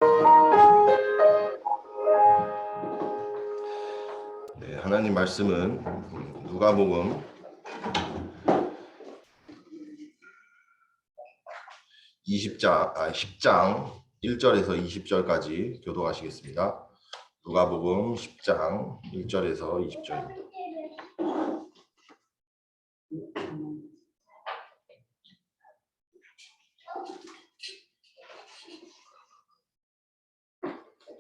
네, 하나님 말씀은 누가복음 10장 1절에서 20절까지 교독하시겠습니다. 누가복음 10장 1절에서 20절입니다.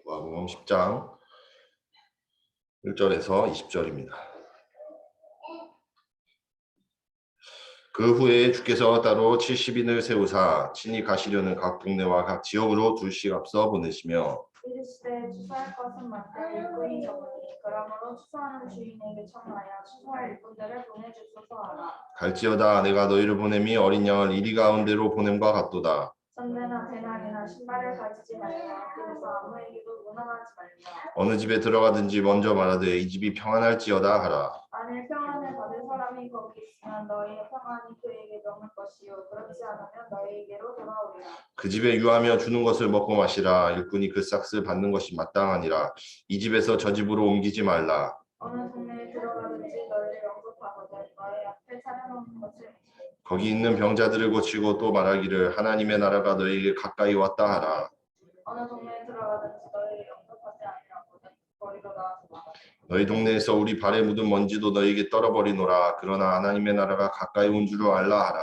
누가복음 10장 1절에서 20절입니다. 그 후에 주께서 따로 70인을 세우사 친히 가시려는 각 동네와 각 지역으로 둘씩 앞서 보내시며 이르시되 추수할 것은 많되 일꾼이 적으니 그러므로 추수하는 주인에게 청하여 추수할 일꾼들을 보내주소서 하라. 갈지어다 내가 너희를 보냄이 어린 양을 이리 가운데로 보냄과 같도다. 선대나 배낭이나 신발을 가지지 말라. 그래서 아무에게도 문안하지 말라. 어느 집에 들어가든지 먼저 말하되 이 집이 평안할지어다 하라. 만일 평안을 받을 사람이 거기 있으면 너희의 평안이 그에게 넘을 것이요 그렇지 않으면 너희에게로 돌아오리라. 그 집에 유하며 주는 것을 먹고 마시라. 일꾼이 그 싹을 받는 것이 마땅하니라. 이 집에서 저 집으로 옮기지 말라. 어느 동네에 들어가든지 너희를 영접하거든 너희 앞에 차려놓는 것을 거기 있는 병자들을 고치고 또 말하기를 하나님의 나라가 너희에게 가까이 왔다 하라. 어느 동네에 들어가든지 너희를 영접하지 아니하거든 거리로 나와서 말하라. 너희 동네에서 우리 발에 묻은 먼지도 너희에게 떨어버리노라. 그러나 하나님의 나라가 가까이 온 줄을 알라 하라.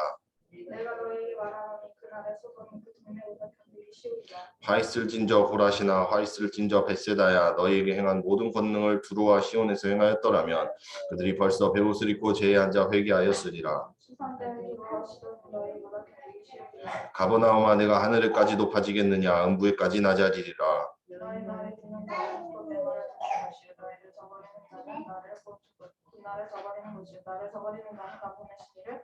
내가 너희에게 말하노니 그날의 소돔이 그 동네보다 견디기 쉬우리라. 화 있을진저 호라시나 화 있을진저 벳세다야 너희에게 행한 모든 권능을 두로와 시온에서 행하였더라면 그들이 벌써 베옷을 입고 제에 앉아 회개하였으리라. 수산 때문에 시도는 너희보다 견디기 쉬우리라. 가버나움아 내가 하늘에까지 높아지겠느냐 음부에까지 낮아지리라. 너희 나를 듣는 자는 곧 내 말을 듣는 것이요 너희를 저버리는 자는 나를 곧 나를 저버리는 것이요 나를 저버리는 자는 나 보내시기를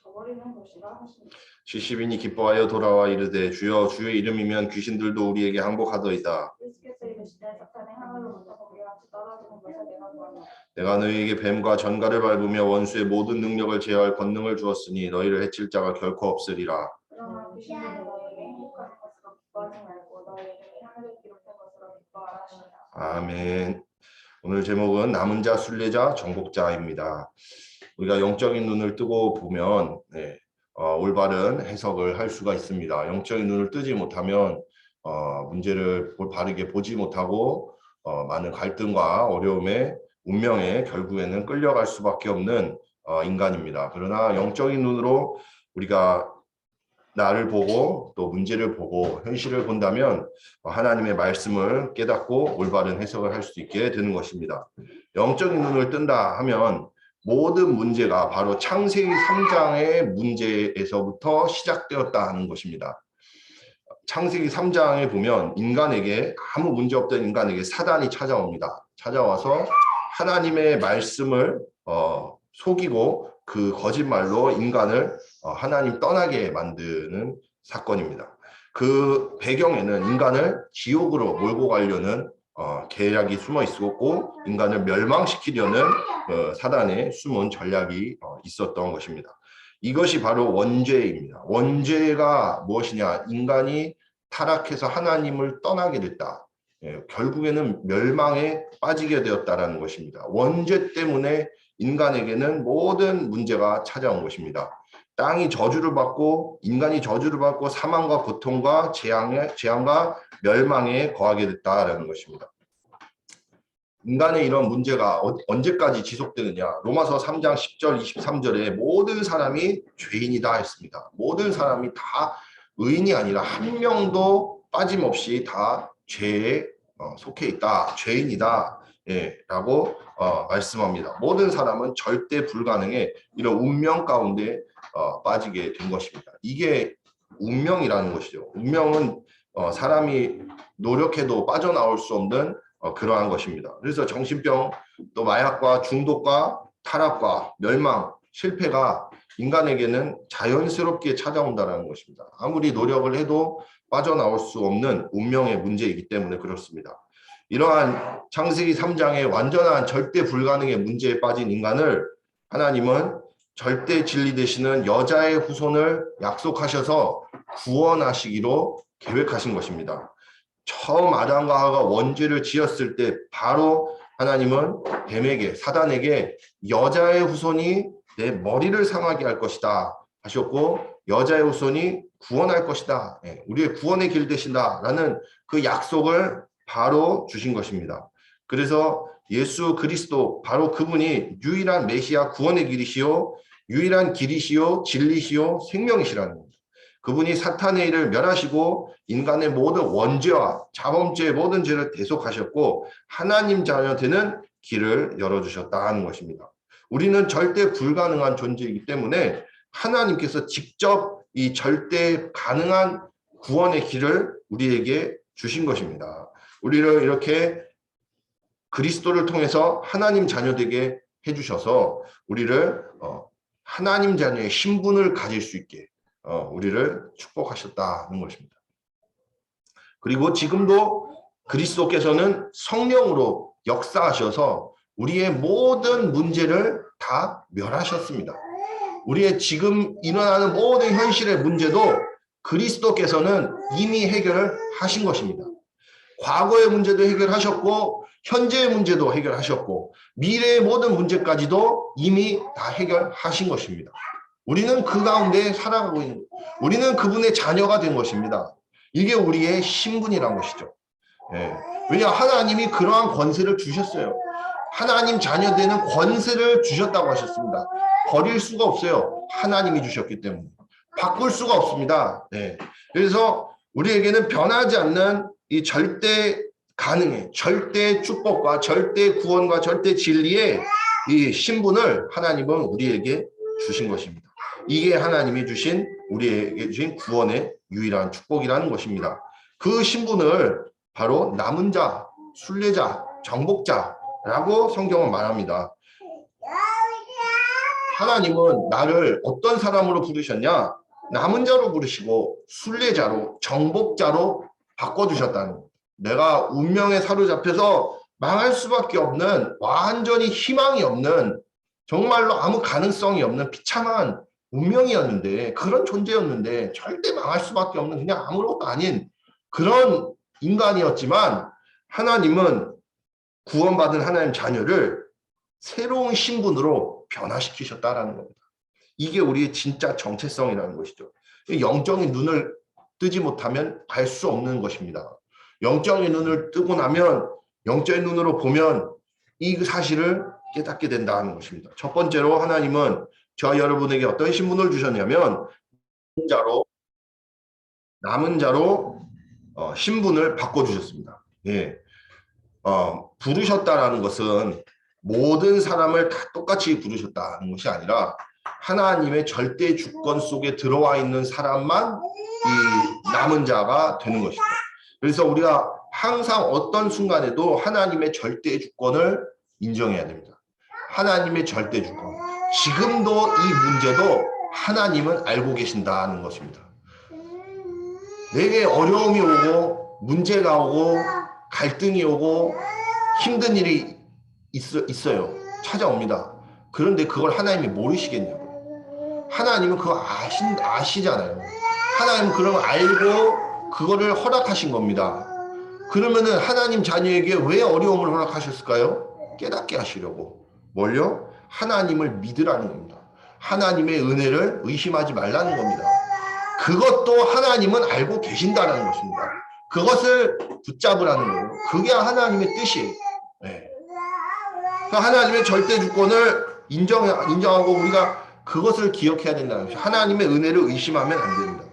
저버리는 것이라 하시니. 70인이 기뻐하여 돌아와 이르되 주여 주의 이름이면 귀신들도 우리에게 항복하더이다. 예수께서 이르시되 사탄이 하늘로부터 거기같이 떨어지는 것을 내가 보았노라. 내가 너희에게 뱀과 전갈을 밟으며 원수의 모든 능력을 제어할 권능을 주었으니 너희를 해칠 자가 결코 없으리라. 그러나 귀신들도 너희에게 행복하는 것으로 기뻐하지 말고 너희 이름이 하늘에 기록된 것으로 기뻐하라 하시니라. 아멘. 오늘 제목은 남은 자, 순례자, 정복자입니다. 우리가 영적인 눈을 뜨고 보면 올바른 해석을 할 수가 있습니다. 영적인 눈을 뜨지 못하면 문제를 바르게 보지 못하고 많은 갈등과 어려움에 운명에 결국에는 끌려갈 수밖에 없는 인간입니다. 그러나 영적인 눈으로 우리가 나를 보고 또 문제를 보고 현실을 본다면 하나님의 말씀을 깨닫고 올바른 해석을 할 수 있게 되는 것입니다. 영적인 눈을 뜬다 하면 모든 문제가 바로 창세기 3장의 문제에서부터 시작되었다 하는 것입니다. 창세기 3장에 보면 인간에게 아무 문제 없던 인간에게 사단이 찾아옵니다. 찾아와서 하나님의 말씀을 속이고 그 거짓말로 인간을 하나님 떠나게 만드는 사건입니다. 그 배경에는 인간을 지옥으로 몰고 가려는 계략이 숨어 있었고 인간을 멸망시키려는 사단의 숨은 전략이 있었던 것입니다. 이것이 바로 원죄입니다. 원죄가 무엇이냐? 인간이 타락해서 하나님을 떠나게 됐다. 결국에는 멸망에 빠지게 되었다라는 것입니다. 원죄 때문에 인간에게는 모든 문제가 찾아온 것입니다. 땅이 저주를 받고 인간이 저주를 받고 사망과 고통과 재앙과 멸망에 거하게 됐다라는 것입니다. 인간의 이런 문제가 언제까지 지속되느냐? 로마서 3장 10절 23절에 모든 사람이 죄인이다 했습니다. 모든 사람이 다 의인이 아니라 한 명도 빠짐없이 다 죄에 속해 있다. 죄인이다. 라고 말씀합니다. 모든 사람은 절대 불가능해 이런 운명 가운데 빠지게 된 것입니다. 이게 운명이라는 것이죠. 운명은 사람이 노력해도 빠져나올 수 없는 그러한 것입니다. 그래서 정신병, 또 마약과 중독과 타락과 멸망, 실패가 인간에게는 자연스럽게 찾아온다는 것입니다. 아무리 노력을 해도 빠져나올 수 없는 운명의 문제이기 때문에 그렇습니다. 이러한 창세기 3장의 완전한 절대 불가능의 문제에 빠진 인간을 하나님은 절대 진리 되시는 여자의 후손을 약속하셔서 구원하시기로 계획하신 것입니다. 처음 아담과 하와가 원죄를 지었을 때 바로 하나님은 뱀에게, 사단에게 여자의 후손이 내 머리를 상하게 할 것이다 하셨고, 여자의 후손이 구원할 것이다, 우리의 구원의 길 되신다 라는 그 약속을 바로 주신 것입니다. 그래서 예수 그리스도, 바로 그분이 유일한 메시아, 구원의 길이시요 유일한 길이시요 진리시요 생명이시라는 겁니다. 그분이 사탄의 일을 멸하시고 인간의 모든 원죄와 자범죄의 모든 죄를 대속하셨고 하나님 자녀 되는 길을 열어주셨다 하는 것입니다. 우리는 절대 불가능한 존재이기 때문에 하나님께서 직접 이 절대 가능한 구원의 길을 우리에게 주신 것입니다. 우리를 이렇게 그리스도를 통해서 하나님 자녀 되게 해주셔서 우리를 하나님 자녀의 신분을 가질 수 있게 우리를 축복하셨다는 것입니다. 그리고 지금도 그리스도께서는 성령으로 역사하셔서 우리의 모든 문제를 다 멸하셨습니다. 우리의 지금 일어나는 모든 현실의 문제도 그리스도께서는 이미 해결을 하신 것입니다. 과거의 문제도 해결하셨고 현재의 문제도 해결하셨고 미래의 모든 문제까지도 이미 다 해결하신 것입니다. 우리는 그 가운데 살아가고 있는 거예요. 우리는 그분의 자녀가 된 것입니다. 이게 우리의 신분이란 것이죠. 왜냐 하나님이 그러한 권세를 주셨어요. 하나님 자녀 되는 권세를 주셨다고 하셨습니다. 버릴 수가 없어요. 하나님이 주셨기 때문에. 바꿀 수가 없습니다. 그래서 우리에게는 변하지 않는 이 절대 가능해, 절대 축복과 절대 구원과 절대 진리의 이 신분을 하나님은 우리에게 주신 것입니다. 이게 하나님이 주신, 우리에게 주신 구원의 유일한 축복이라는 것입니다. 그 신분을 바로 남은 자, 순례자, 정복자라고 성경은 말합니다. 하나님은 나를 어떤 사람으로 부르셨냐? 남은 자로 부르시고 순례자로, 정복자로 바꿔주셨다는 거예요. 내가 운명에 사로잡혀서 망할 수밖에 없는, 완전히 희망이 없는, 정말로 아무 가능성이 없는 비참한 운명이었는데, 그런 존재였는데 절대 망할 수밖에 없는 그냥 아무것도 아닌 그런 인간이었지만 하나님은 구원받은 하나님 자녀를 새로운 신분으로 변화시키셨다라는 겁니다. 이게 우리의 진짜 정체성이라는 것이죠. 영적인 눈을 뜨지 못하면 알 수 없는 것입니다. 영적인 눈을 뜨고 나면, 영적인 눈으로 보면 이 사실을 깨닫게 된다는 것입니다. 첫 번째로 하나님은 저 여러분에게 어떤 신분을 주셨냐면 남은 자로 신분을 바꿔주셨습니다. 부르셨다라는 것은 모든 사람을 다 똑같이 부르셨다는 것이 아니라 하나님의 절대 주권 속에 들어와 있는 사람만 이 남은 자가 되는 것이죠. 그래서 우리가 항상 어떤 순간에도 하나님의 절대 주권을 인정해야 됩니다. 하나님의 절대 주권. 지금도 이 문제도 하나님은 알고 계신다는 것입니다. 내게 어려움이 오고 문제가 오고 갈등이 오고 힘든 일이 있어요. 찾아옵니다. 그런데 그걸 하나님이 모르시겠냐고요. 하나님은 그거 아시잖아요. 하나님은 그런 걸 알고 그거를 허락하신 겁니다. 그러면은 하나님 자녀에게 왜 어려움을 허락하셨을까요? 깨닫게 하시려고. 뭘요? 하나님을 믿으라는 겁니다. 하나님의 은혜를 의심하지 말라는 겁니다. 그것도 하나님은 알고 계신다는 것입니다. 그것을 붙잡으라는 거예요. 그게 하나님의 뜻이에요. 하나님의 절대 주권을 인정하고 우리가 그것을 기억해야 된다는 것이죠. 하나님의 은혜를 의심하면 안 됩니다.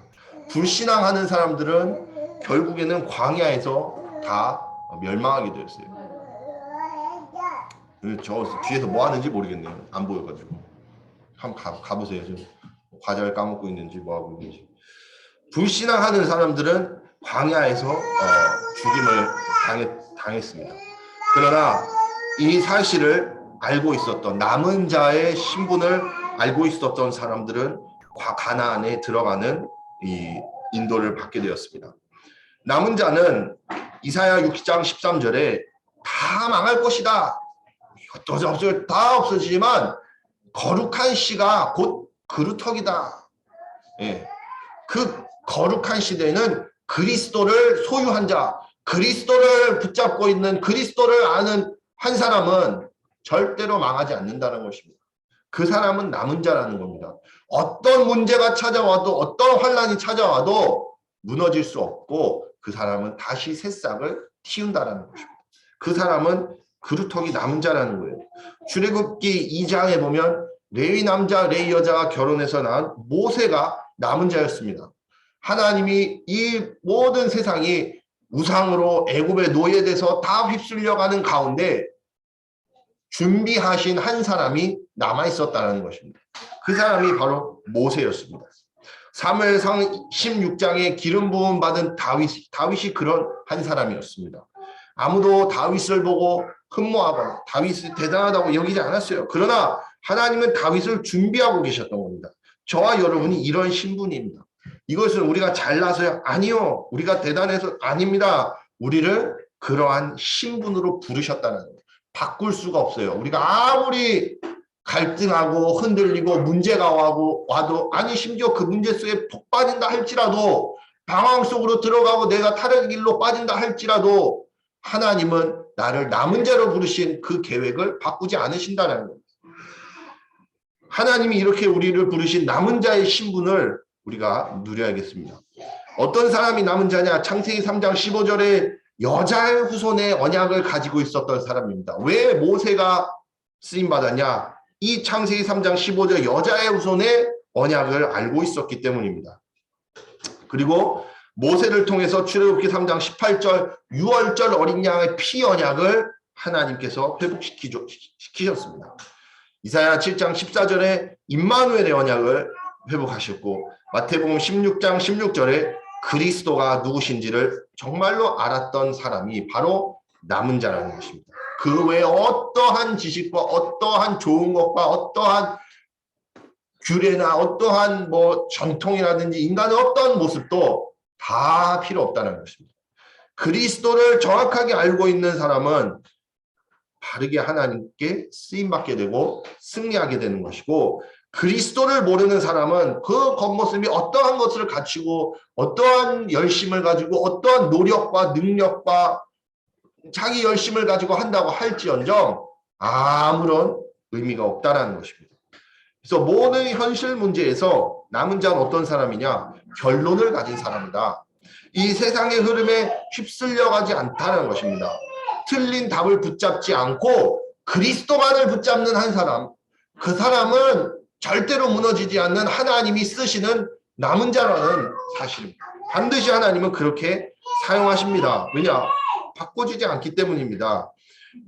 불신앙하는 사람들은 결국에는 광야에서 다 멸망하게 되었어요. 저 뒤에서 뭐 하는지 모르겠네요. 안 보여가지고. 한번 가보세요. 지금 과자를 까먹고 있는지 뭐 하고 있는지. 불신앙하는 사람들은 광야에서 죽임을 당했습니다. 그러나 이 사실을 알고 있었던, 남은 자의 신분을 알고 있었던 사람들은 가나안에 들어가는 이 인도를 받게 되었습니다. 남은 자는 이사야 6장 13절에 다 망할 것이다. 이것도 다 없어지지만 거룩한 씨가 곧 그루터기다. 그 거룩한 시대는 그리스도를 소유한 자, 그리스도를 붙잡고 있는 그리스도를 아는 한 사람은 절대로 망하지 않는다는 것입니다. 그 사람은 남은 자라는 겁니다. 어떤 문제가 찾아와도 어떤 환란이 찾아와도 무너질 수 없고 그 사람은 다시 새싹을 틔운다라는 것입니다. 그 사람은 그루터기 남은 자라는 거예요. 출애굽기 2장에 보면 레위 남자 레위 여자가 결혼해서 낳은 모세가 남은 자였습니다. 하나님이 이 모든 세상이 우상으로 애굽의 노예돼서 다 휩쓸려가는 가운데 준비하신 한 사람이 남아 있었다는 것입니다. 그 사람이 바로 모세였습니다. 사무엘상 16장에 기름 부음 받은 다윗이 그런 한 사람이었습니다. 아무도 다윗을 보고 흠모하거나 다윗이 대단하다고 여기지 않았어요. 그러나 하나님은 다윗을 준비하고 계셨던 겁니다. 저와 여러분이 이런 신분입니다. 이것은 우리가 잘나서요? 아니요. 우리가 대단해서 아닙니다. 우리를 그러한 신분으로 부르셨다는 거예요. 바꿀 수가 없어요. 우리가 아무리 갈등하고 흔들리고 문제가 와도 아니 심지어 그 문제 속에 푹 빠진다 할지라도 방황 속으로 들어가고 내가 타락의 길로 빠진다 할지라도 하나님은 나를 남은 자로 부르신 그 계획을 바꾸지 않으신다는 겁니다. 하나님이 이렇게 우리를 부르신 남은 자의 신분을 우리가 누려야겠습니다. 어떤 사람이 남은 자냐? 창세기 3장 15절에 여자의 후손의 언약을 가지고 있었던 사람입니다. 왜 모세가 쓰임받았냐? 이 창세기 3장 15절 여자의 후손의 언약을 알고 있었기 때문입니다. 그리고 모세를 통해서 출애굽기 3장 18절 유월절 어린 양의 피 언약을 하나님께서 회복시키셨습니다. 이사야 7장 14절에 임마누엘의 언약을 회복하셨고 마태복음 16장 16절에 그리스도가 누구신지를 정말로 알았던 사람이 바로 남은 자라는 것입니다. 그 외에 어떠한 지식과 어떠한 좋은 것과 어떠한 규례나 어떠한 전통이라든지 인간의 어떤 모습도 다 필요 없다는 것입니다. 그리스도를 정확하게 알고 있는 사람은 바르게 하나님께 쓰임받게 되고 승리하게 되는 것이고 그리스도를 모르는 사람은 그 겉모습이 어떠한 것을 갖추고 어떠한 열심을 가지고 어떠한 노력과 능력과 자기 열심을 가지고 한다고 할지언정 아무런 의미가 없다라는 것입니다. 그래서 모든 현실 문제에서 남은 자는 어떤 사람이냐? 결론을 가진 사람이다. 이 세상의 흐름에 휩쓸려가지 않다는 것입니다. 틀린 답을 붙잡지 않고 그리스도만을 붙잡는 한 사람, 그 사람은 절대로 무너지지 않는 하나님이 쓰시는 남은 자라는 사실입니다. 반드시 하나님은 그렇게 사용하십니다. 왜냐? 바꿔지지 않기 때문입니다.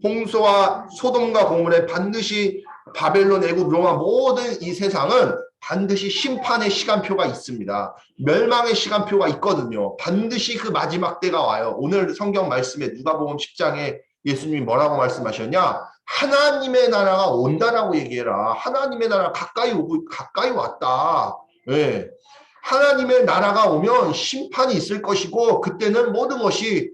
홍수와 소돔과 고모레 반드시 바벨론, 애굽, 로마 모든 이 세상은 반드시 심판의 시간표가 있습니다. 멸망의 시간표가 있거든요. 반드시 그 마지막 때가 와요. 오늘 성경 말씀에 누가복음 10장에 예수님이 뭐라고 말씀하셨냐? 하나님의 나라가 온다라고 얘기해라. 하나님의 나라 가까이 왔다. 네. 하나님의 나라가 오면 심판이 있을 것이고 그때는 모든 것이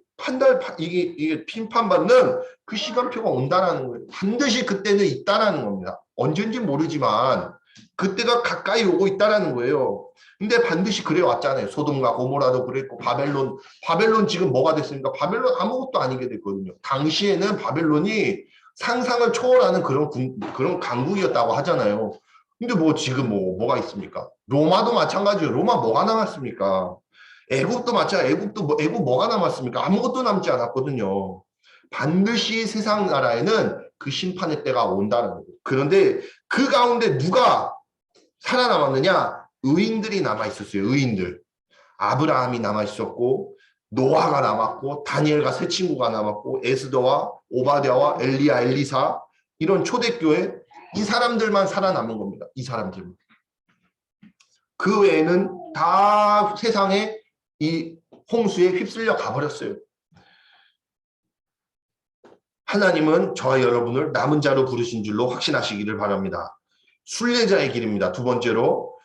이게 심판받는 그 시간표가 온다라는 거예요. 반드시 그때는 있다라는 겁니다. 언젠지 모르지만 그때가 가까이 오고 있다라는 거예요. 근데 반드시 그래 왔잖아요. 소돔과 고모라도 그랬고 바벨론 지금 뭐가 됐습니까? 바벨론 아무것도 아니게 됐거든요. 당시에는 바벨론이 상상을 초월하는 그런 강국이었다고 하잖아요. 근데 지금 뭐가 있습니까? 로마도 마찬가지예요. 로마 뭐가 남았습니까? 애굽도 마찬가지예요. 애굽 뭐가 남았습니까? 아무것도 남지 않았거든요. 반드시 세상 나라에는 그 심판의 때가 온다는 거예요. 그런데 그 가운데 누가 살아남았느냐? 의인들이 남아있었어요. 의인들. 아브라함이 남아있었고 노아가 남았고 다니엘과 세 친구가 남았고 에스더와 오바댜와 엘리야, 엘리사 이런 초대교회 이 사람들만 살아남은 겁니다. 이 사람들만. 그 외에는 다 세상에 이 홍수에 휩쓸려 가버렸어요. 하나님은 저와 여러분을 남은 자로 부르신 줄로 확신하시기를 바랍니다. 순례자의 길입니다. 두 번째로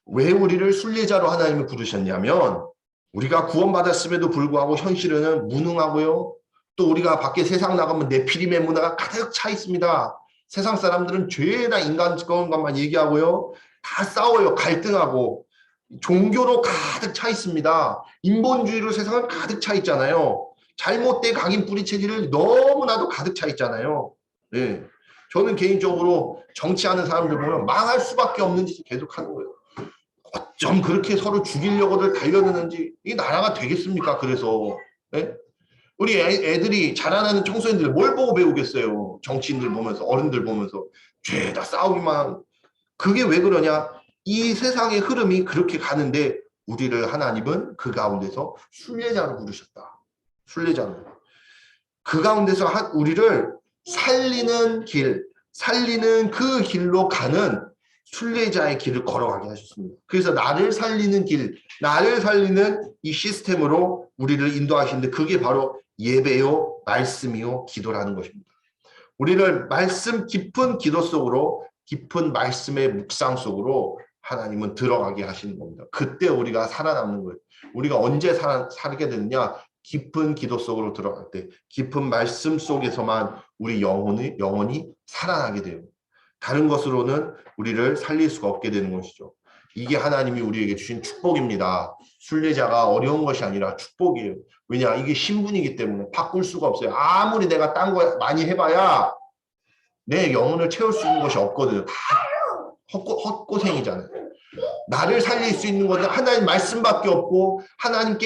왜 우리를 순례자로 하나님이 부르셨냐면 우리가 구원받았음에도 불구하고 현실에는 무능하고요. 또 우리가 밖에 세상 나가면 네피림의 문화가 가득 차 있습니다. 세상 사람들은 죄나 인간적인 것만 얘기하고요. 다 싸워요. 갈등하고 종교로 가득 차 있습니다. 인본주의로 세상은 가득 차 있잖아요. 잘못된 각인 뿌리 체질을 너무나도 가득 차 있잖아요. 예. 저는 개인적으로 정치하는 사람들 보면 망할 수밖에 없는 짓을 계속 하는 거예요. 어쩜 그렇게 서로 죽이려고들 달려드는지 이 나라가 되겠습니까? 그래서 예? 우리 애들이 자라나는 청소년들 뭘 보고 배우겠어요? 정치인들 보면서 어른들 보면서 죄다 싸우기만. 그게 왜 그러냐? 이 세상의 흐름이 그렇게 가는데 우리를 하나님은 그 가운데서 순례자로 부르셨다. 순례자로. 그 가운데서 우리를 살리는 길, 살리는 그 길로 가는 순례자의 길을 걸어가게 하셨습니다. 그래서 나를 살리는 길, 나를 살리는 이 시스템으로 우리를 인도하시는데 그게 바로 예배요, 말씀이요, 기도라는 것입니다. 우리를 말씀 깊은 기도 속으로, 깊은 말씀의 묵상 속으로 하나님은 들어가게 하시는 겁니다. 그때 우리가 살아남는 거예요. 우리가 언제 살게 되느냐? 깊은 기도 속으로 들어갈 때, 깊은 말씀 속에서만 우리 영혼이 살아나게 돼요. 다른 것으로는 우리를 살릴 수가 없게 되는 것이죠. 이게 하나님이 우리에게 주신 축복입니다. 순례자가 어려운 것이 아니라 축복이에요. 왜냐? 이게 신분이기 때문에 바꿀 수가 없어요. 아무리 내가 딴 거 많이 해봐야 내 영혼을 채울 수 있는 것이 없거든요. 다 헛고생이잖아요. 나를 살릴 수 있는 것은 하나님 말씀밖에 없고 하나님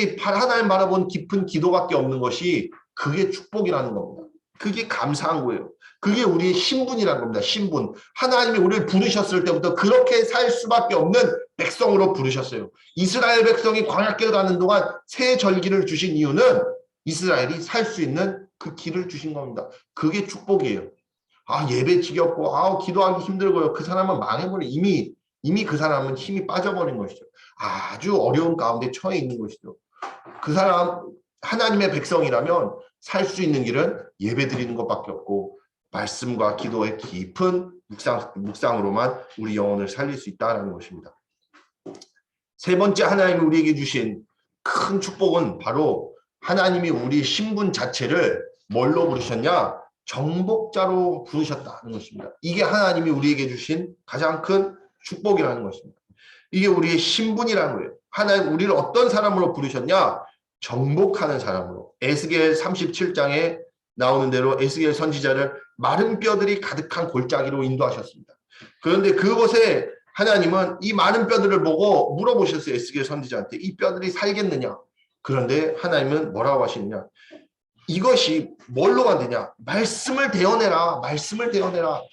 바라본 깊은 기도밖에 없는 것이 그게 축복이라는 겁니다. 그게 감사한 거예요. 그게 우리의 신분이라는 겁니다. 신분. 하나님이 우리를 부르셨을 때부터 그렇게 살 수밖에 없는 백성으로 부르셨어요. 이스라엘 백성이 광야길 가는 동안 새 절기를 주신 이유는 이스라엘이 살 수 있는 그 길을 주신 겁니다. 그게 축복이에요. 아, 예배 지겹고, 아, 기도하기 힘들고요. 그 사람은 망해버려. 이미 그 사람은 힘이 빠져버린 것이죠. 아주 어려운 가운데 처해 있는 것이죠. 그 사람, 하나님의 백성이라면 살 수 있는 길은 예배 드리는 것밖에 없고, 말씀과 기도의 깊은 묵상으로만 우리 영혼을 살릴 수 있다는 것입니다. 세 번째 하나님이 우리에게 주신 큰 축복은 바로 하나님이 우리 신분 자체를 뭘로 부르셨냐? 정복자로 부르셨다는 것입니다. 이게 하나님이 우리에게 주신 가장 큰 축복이라는 것입니다. 이게 우리의 신분이라는 거예요. 하나님 우리를 어떤 사람으로 부르셨냐? 정복하는 사람으로. 에스겔 37장에 나오는 대로 에스겔 선지자를 마른 뼈들이 가득한 골짜기로 인도하셨습니다. 그런데 그곳에 하나님은 이 마른 뼈들을 보고 물어보셨어요. 에스겔 선지자한테 이 뼈들이 살겠느냐? 그런데 하나님은 뭐라고 하시느냐? 이것이 뭘로 만드냐? 말씀을 대어내라. 말씀을 대어내라.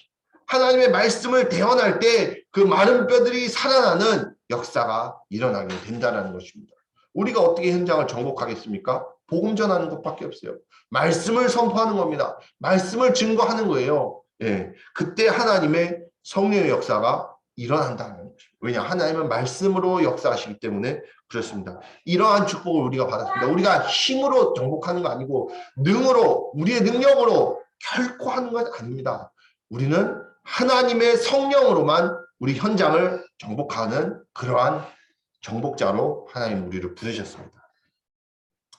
하나님의 말씀을 대언할 때 그 마른 뼈들이 살아나는 역사가 일어나게 된다는 것입니다. 우리가 어떻게 현장을 정복하겠습니까? 복음 전하는 것밖에 없어요. 말씀을 선포하는 겁니다. 말씀을 증거하는 거예요. 예, 그때 하나님의 성령의 역사가 일어난다는 것입니다. 왜냐? 하나님은 말씀으로 역사하시기 때문에 그렇습니다. 이러한 축복을 우리가 받았습니다. 우리가 힘으로 정복하는 거 아니고 능으로, 우리의 능력으로 결코 하는 것 아닙니다. 우리는 하나님의 성령으로만 우리 현장을 정복하는 그러한 정복자로 하나님 우리를 부르셨습니다.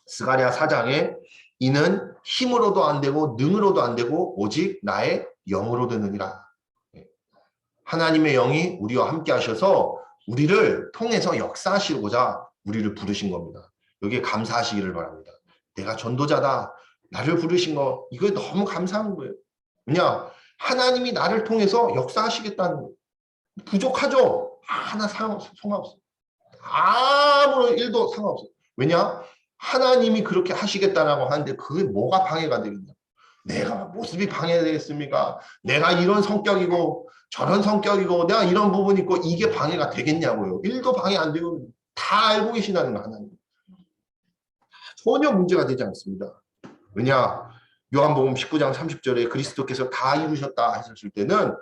스가랴 4장에 이는 힘으로도 안 되고 능으로도 안 되고 오직 나의 영으로 되느니라. 하나님의 영이 우리와 함께 하셔서 우리를 통해서 역사하시고자 우리를 부르신 겁니다. 여기에 감사하시기를 바랍니다. 내가 전도자다. 나를 부르신 거 이거 너무 감사한 거예요. 왜냐? 하나님이 나를 통해서 역사하시겠다는 거예요. 부족하죠? 하나 상관없어요. 아무런 일도 상관없어요. 왜냐? 하나님이 그렇게 하시겠다라고 하는데 그게 뭐가 방해가 되겠냐? 내가 모습이 방해되겠습니까? 내가 이런 성격이고 저런 성격이고 내가 이런 부분이 있고 이게 방해가 되겠냐고요. 일도 방해 안 되고 다 알고 계시다는 거 하나님. 전혀 문제가 되지 않습니다. 왜냐? 요한복음 19장 30절에 그리스도께서 다 이루셨다 하셨을 때는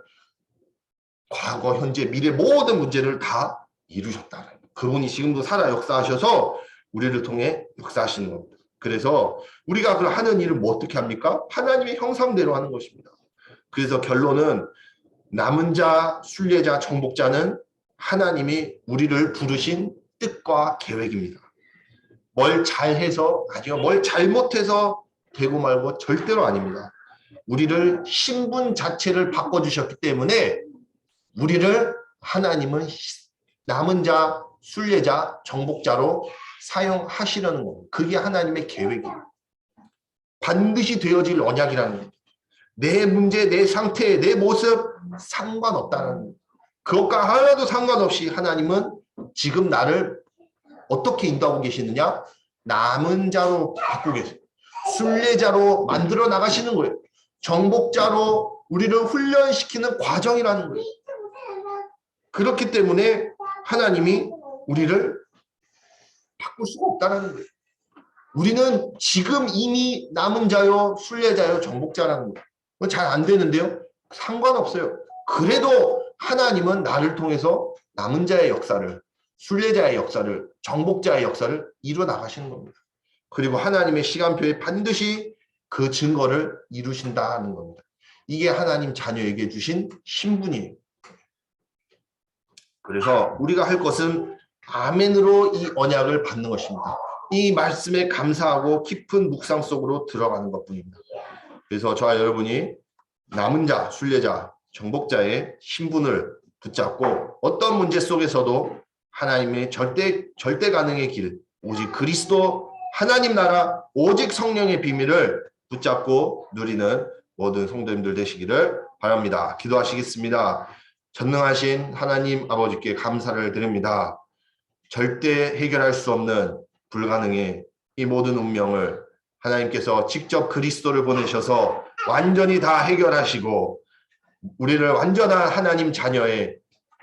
과거, 현재, 미래 모든 문제를 다 이루셨다. 그분이 지금도 살아 역사하셔서 우리를 통해 역사하시는 겁니다. 그래서 우리가 그 하는 일을 뭐 어떻게 합니까? 하나님의 형상대로 하는 것입니다. 그래서 결론은 남은 자, 순례자, 정복자는 하나님이 우리를 부르신 뜻과 계획입니다. 뭘 잘해서 아니요, 뭘 잘못해서 되고 말고 절대로 아닙니다. 우리를 신분 자체를 바꿔주셨기 때문에 우리를 하나님은 남은 자, 순례자, 정복자로 사용하시려는 겁니다. 그게 하나님의 계획이에요. 반드시 되어질 언약이라는 겁니다. 내 문제, 내 상태, 내 모습 상관없다는 겁니다. 그것과 하나도 상관없이 하나님은 지금 나를 어떻게 인도하고 계시느냐? 남은 자로 바꾸고 계세요. 순례자로 만들어 나가시는 거예요. 정복자로 우리를 훈련시키는 과정이라는 거예요. 그렇기 때문에 하나님이 우리를 바꿀 수가 없다는 거예요. 우리는 지금 이미 남은 자요, 순례자요, 정복자라는 거예요. 잘 안 되는데요? 상관없어요. 그래도 하나님은 나를 통해서 남은 자의 역사를, 순례자의 역사를, 정복자의 역사를 이루어 나가시는 겁니다. 그리고 하나님의 시간표에 반드시 그 증거를 이루신다는 겁니다. 이게 하나님 자녀에게 주신 신분이에요. 그래서 우리가 할 것은 아멘으로 이 언약을 받는 것입니다. 이 말씀에 감사하고 깊은 묵상 속으로 들어가는 것뿐입니다. 그래서 저와 여러분이 남은 자, 순례자, 정복자의 신분을 붙잡고 어떤 문제 속에서도 하나님의 절대 가능의 길, 오직 그리스도 하나님 나라, 오직 성령의 비밀을 붙잡고 누리는 모든 성도님들 되시기를 바랍니다. 기도하시겠습니다. 전능하신 하나님 아버지께 감사를 드립니다. 절대 해결할 수 없는 불가능의 이 모든 운명을 하나님께서 직접 그리스도를 보내셔서 완전히 다 해결하시고 우리를 완전한 하나님 자녀의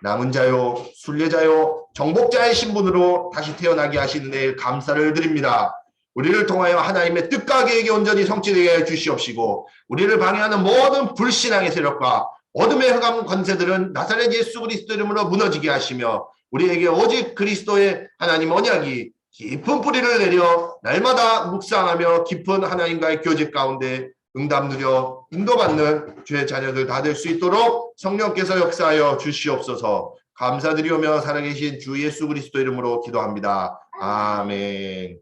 남은 자요, 순례자요, 정복자의 신분으로 다시 태어나게 하시는 데 감사를 드립니다. 우리를 통하여 하나님의 뜻과 계획이 온전히 성취되게 해 주시옵시고 우리를 방해하는 모든 불신앙의 세력과 어둠의 흑암 권세들은 나사렛 예수 그리스도 이름으로 무너지게 하시며 우리에게 오직 그리스도의 하나님 언약이 깊은 뿌리를 내려 날마다 묵상하며 깊은 하나님과의 교제 가운데 응답 누려 인도받는 주의 자녀들 다 될 수 있도록 성령께서 역사하여 주시옵소서. 감사드리오며 살아계신 주 예수 그리스도 이름으로 기도합니다. 아멘.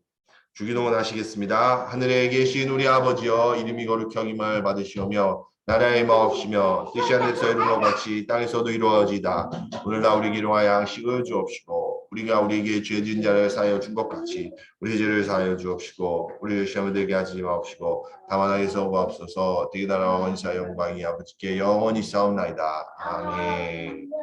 주기도문 하시겠습니다. 하늘에 계신 우리 아버지여 이름이 거룩히 여김을 받으시오며 나라의 마옵시며 뜻이 하늘에서 이룬 것 같이 땅에서도 이루어지이다. 오늘날 우리에게 일용할 양식을 주옵시고 우리가 우리에게 죄 지은 자를 사하여 준 것 같이 우리 죄를 사하여 주옵시고 우리를 시험에 들게 하지 마옵시고 다만 악에서 구하옵소서. 되게 나라와 원사와 영광이 아버지께 영원히 싸움나이다. 아멘.